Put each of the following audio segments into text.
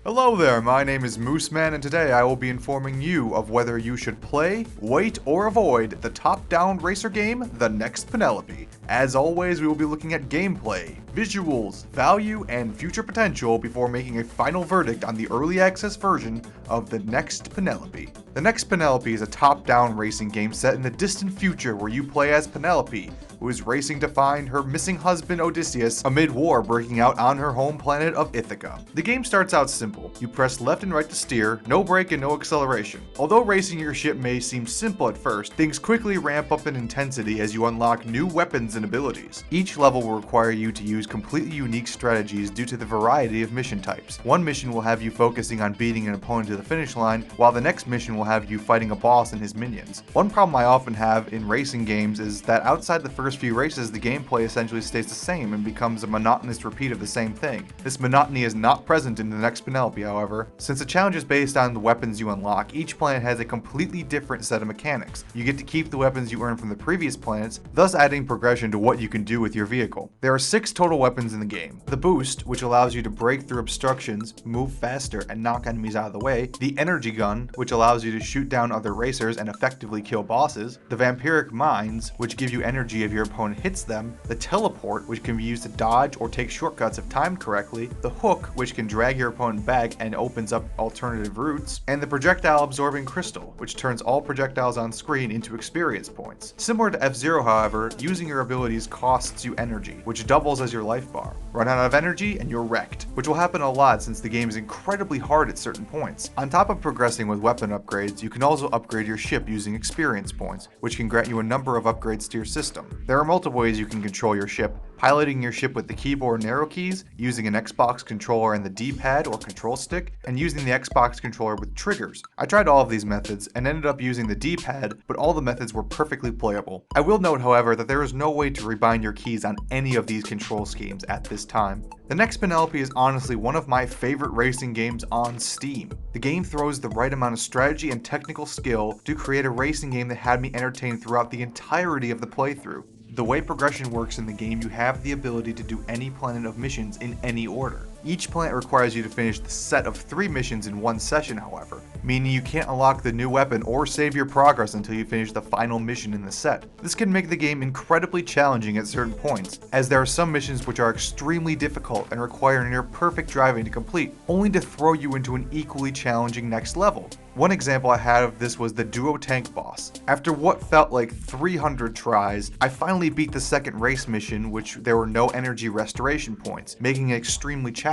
Hello there, my name is Mooseman, and today I will be informing you of whether you should play, wait, or avoid the top-down racer game, The Next Penelope. As always, we will be looking at gameplay, visuals, value, and future potential before making a final verdict on the early access version of The Next Penelope. The Next Penelope is a top-down racing game set in the distant future where you play as Penelope, who is racing to find her missing husband Odysseus amid war breaking out on her home planet of Ithaca. The game starts out simple. You press left and right to steer, no brake and no acceleration. Although racing your ship may seem simple at first, things quickly ramp up in intensity as you unlock new weapons and abilities. Each level will require you to use completely unique strategies due to the variety of mission types. One mission will have you focusing on beating an opponent to the finish line, while the next mission will have you fighting a boss and his minions. One problem I often have in racing games is that outside the first few races, the gameplay essentially stays the same and becomes a monotonous repeat of the same thing. This monotony is not present in The Next Penelope, however. Since the challenge is based on the weapons you unlock, each planet has a completely different set of mechanics. You get to keep the weapons you earned from the previous planets, thus adding progression to what you can do with your vehicle. There are 6 total weapons in the game. The Boost, which allows you to break through obstructions, move faster, and knock enemies out of the way. The Energy Gun, which allows you to shoot down other racers and effectively kill bosses. The Vampiric Mines, which give you energy if your opponent hits them. The Teleport, which can be used to dodge or take shortcuts if timed correctly. The Hook, which can drag your opponent back and opens up alternative routes. And the Projectile Absorbing Crystal, which turns all projectiles on screen into experience points. Similar to F-Zero, however, using your abilities costs you energy, which doubles as your life bar. Run out of energy and you're wrecked, which will happen a lot since the game is incredibly hard at certain points. On top of progressing with weapon upgrades, you can also upgrade your ship using experience points, which can grant you a number of upgrades to your system. There are multiple ways you can control your ship: piloting your ship with the keyboard and arrow keys, using an Xbox controller and the D-pad or control stick, and using the Xbox controller with triggers. I tried all of these methods and ended up using the D-pad, but all the methods were perfectly playable. I will note, however, that there is no way to rebind your keys on any of these control schemes at this time. The Next Penelope is honestly one of my favorite racing games on Steam. The game throws the right amount of strategy and technical skill to create a racing game that had me entertained throughout the entirety of the playthrough. The way progression works in the game, you have the ability to do any planet of missions in any order. Each planet requires you to finish the set of 3 missions in one session, however, meaning you can't unlock the new weapon or save your progress until you finish the final mission in the set. This can make the game incredibly challenging at certain points, as there are some missions which are extremely difficult and require near perfect driving to complete, only to throw you into an equally challenging next level. One example I had of this was the Duo Tank boss. After what felt like 300 tries, I finally beat the second race mission, which there were no energy restoration points, making it extremely challenging.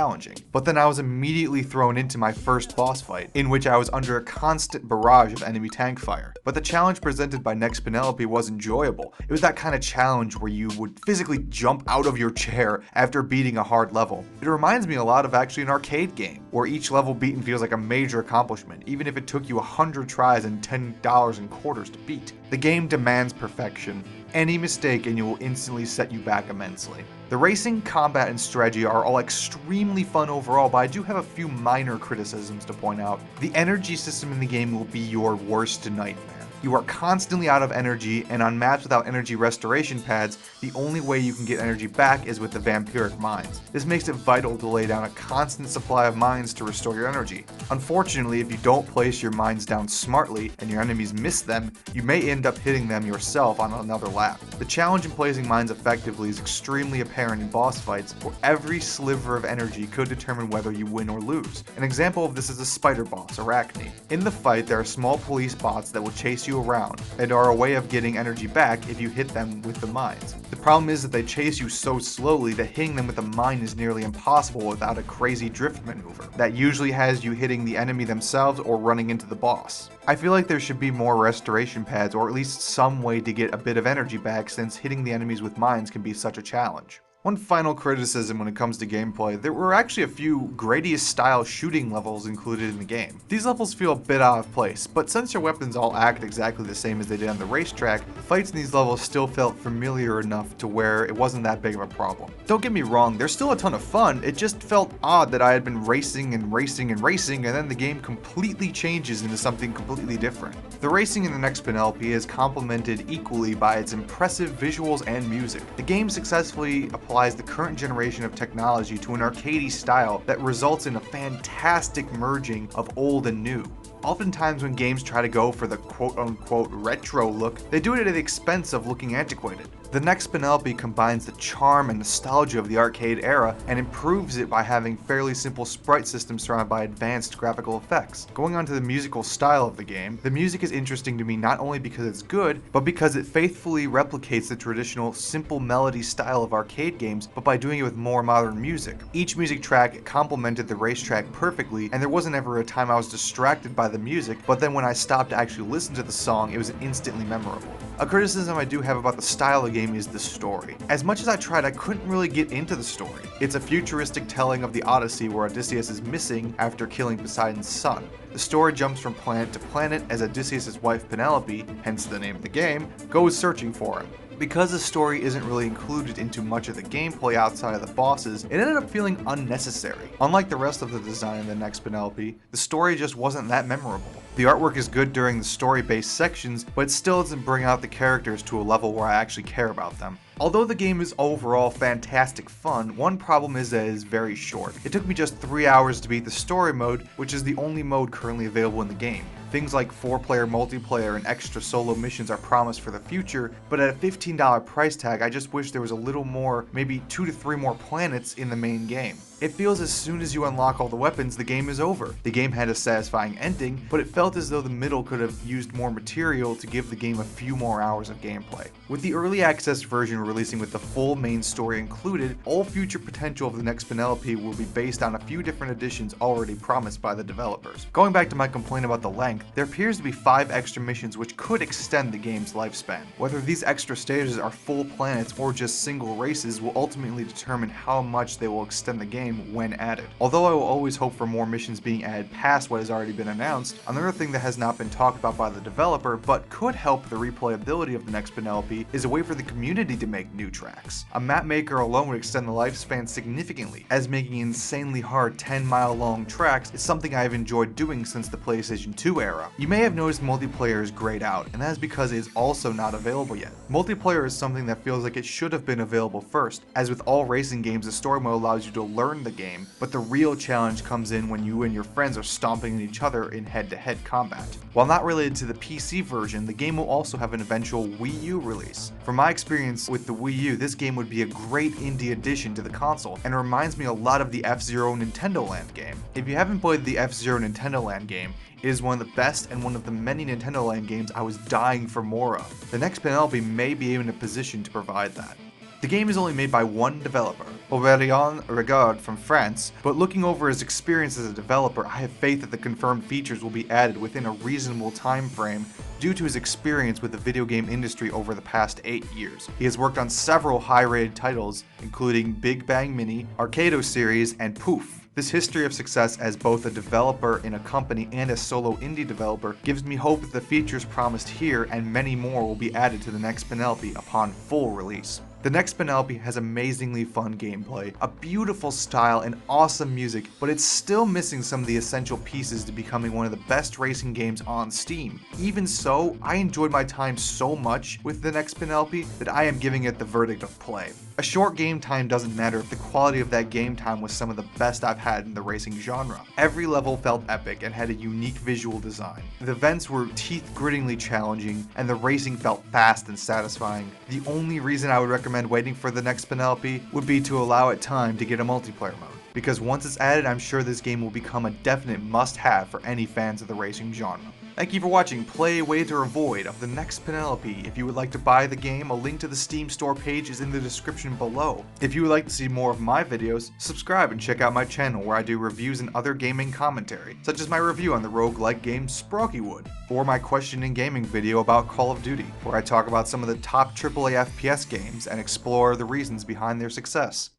But then I was immediately thrown into my first boss fight, in which I was under a constant barrage of enemy tank fire. But the challenge presented by Next Penelope was enjoyable. It was that kind of challenge where you would physically jump out of your chair after beating a hard level. It reminds me a lot of actually an arcade game, where each level beaten feels like a major accomplishment, even if it took you 100 tries and $10 in quarters to beat. The game demands perfection. Any mistake and it will instantly set you back immensely. The racing, combat, and strategy are all extremely fun overall, but I do have a few minor criticisms to point out. The energy system in the game will be your worst nightmare. You are constantly out of energy, and on maps without energy restoration pads, the only way you can get energy back is with the Vampiric Mines. This makes it vital to lay down a constant supply of mines to restore your energy. Unfortunately, if you don't place your mines down smartly and your enemies miss them, you may end up hitting them yourself on another lap. The challenge in placing mines effectively is extremely apparent in boss fights, where every sliver of energy could determine whether you win or lose. An example of this is the spider boss, Arachne. In the fight, there are small police bots that will chase you around and are a way of getting energy back if you hit them with the mines. The problem is that they chase you so slowly that hitting them with a mine is nearly impossible without a crazy drift maneuver that usually has you hitting the enemy themselves or running into the boss. I feel like there should be more restoration pads, or at least some way to get a bit of energy back, since hitting the enemies with mines can be such a challenge. One final criticism when it comes to gameplay: there were actually a few Gradius-style shooting levels included in the game. These levels feel a bit out of place, but since your weapons all act exactly the same as they did on the racetrack, fights in these levels still felt familiar enough to where it wasn't that big of a problem. Don't get me wrong, they're still a ton of fun, it just felt odd that I had been racing and racing and racing, and then the game completely changes into something completely different. The racing in The Next Penelope is complemented equally by its impressive visuals and music. The game successfully applies applies the current generation of technology to an arcadey style that results in a fantastic merging of old and new. Oftentimes when games try to go for the quote-unquote retro look, they do it at the expense of looking antiquated. The next Penelope combines the charm and nostalgia of the arcade era and improves it by having fairly simple sprite systems surrounded by advanced graphical effects. Going on to the musical style of the game, the music is interesting to me not only because it's good, but because it faithfully replicates the traditional simple melody style of arcade games, but by doing it with more modern music. Each music track complemented the racetrack perfectly, and there wasn't ever a time I was distracted by the music, but then when I stopped to actually listen to the song, it was instantly memorable. A criticism I do have about the style of the game is the story. As much as I tried, I couldn't really get into the story. It's a futuristic telling of the Odyssey where Odysseus is missing after killing Poseidon's son. The story jumps from planet to planet as Odysseus' wife Penelope, hence the name of the game, goes searching for him. Because the story isn't really included into much of the gameplay outside of the bosses, it ended up feeling unnecessary. Unlike the rest of the design in the next Penelope, the story just wasn't that memorable. The artwork is good during the story-based sections, but it still doesn't bring out the characters to a level where I actually care about them. Although the game is overall fantastic fun, one problem is that it is very short. It took me just 3 hours to beat the story mode, which is the only mode currently available in the game. Things like 4-player multiplayer and extra solo missions are promised for the future, but at a $15 price tag, I just wish there was a little more, maybe 2 to 3 more planets in the main game. It feels as soon as you unlock all the weapons, the game is over. The game had a satisfying ending, but it felt as though the middle could have used more material to give the game a few more hours of gameplay. With the early access version releasing with the full main story included, all future potential of the next Penelope will be based on a few different additions already promised by the developers. Going back to my complaint about the length, there appears to be 5 extra missions which could extend the game's lifespan. Whether these extra stages are full planets or just single races will ultimately determine how much they will extend the game when added. Although I will always hope for more missions being added past what has already been announced, another thing that has not been talked about by the developer but could help the replayability of the next Penelope is a way for the community to make new tracks. A map maker alone would extend the lifespan significantly, as making insanely hard 10-mile long tracks is something I have enjoyed doing since the PlayStation 2 era. You may have noticed multiplayer is grayed out, and that is because it is also not available yet. Multiplayer is something that feels like it should have been available first, as with all racing games the story mode allows you to learn the game, but the real challenge comes in when you and your friends are stomping at each other in head-to-head combat. While not related to the PC version, the game will also have an eventual Wii U release. From my experience with the Wii U, this game would be a great indie addition to the console, and reminds me a lot of the F-Zero Nintendo Land game. If you haven't played the F-Zero Nintendo Land game, it is one of the best and one of the many Nintendo Land games I was dying for more of. The next Penelope may be in a position to provide that. The game is only made by one developer, Aurélien Regard from France, but looking over his experience as a developer, I have faith that the confirmed features will be added within a reasonable time frame due to his experience with the video game industry over the past 8 years. He has worked on several high-rated titles, including Big Bang Mini, Arcado series, and Poof. This history of success as both a developer in a company and a solo indie developer gives me hope that the features promised here and many more will be added to the next Penelope upon full release. The next Penelope has amazingly fun gameplay, a beautiful style, and awesome music, but it's still missing some of the essential pieces to becoming one of the best racing games on Steam. Even so, I enjoyed my time so much with the next Penelope that I am giving it the verdict of play. A short game time doesn't matter if the quality of that game time was some of the best I've had in the racing genre. Every level felt epic and had a unique visual design. The events were teeth-grittingly challenging, and the racing felt fast and satisfying. The only reason I would recommend waiting for the next Penelope would be to allow it time to get a multiplayer mode, because once it's added, I'm sure this game will become a definite must-have for any fans of the racing genre. Thank you for watching Play, Wait, or Avoid of the next Penelope. If you would like to buy the game, a link to the Steam store page is in the description below. If you would like to see more of my videos, subscribe and check out my channel where I do reviews and other gaming commentary, such as my review on the roguelike game Sproggywood, or my question and gaming video about Call of Duty, where I talk about some of the top AAA FPS games and explore the reasons behind their success.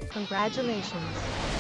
Congratulations.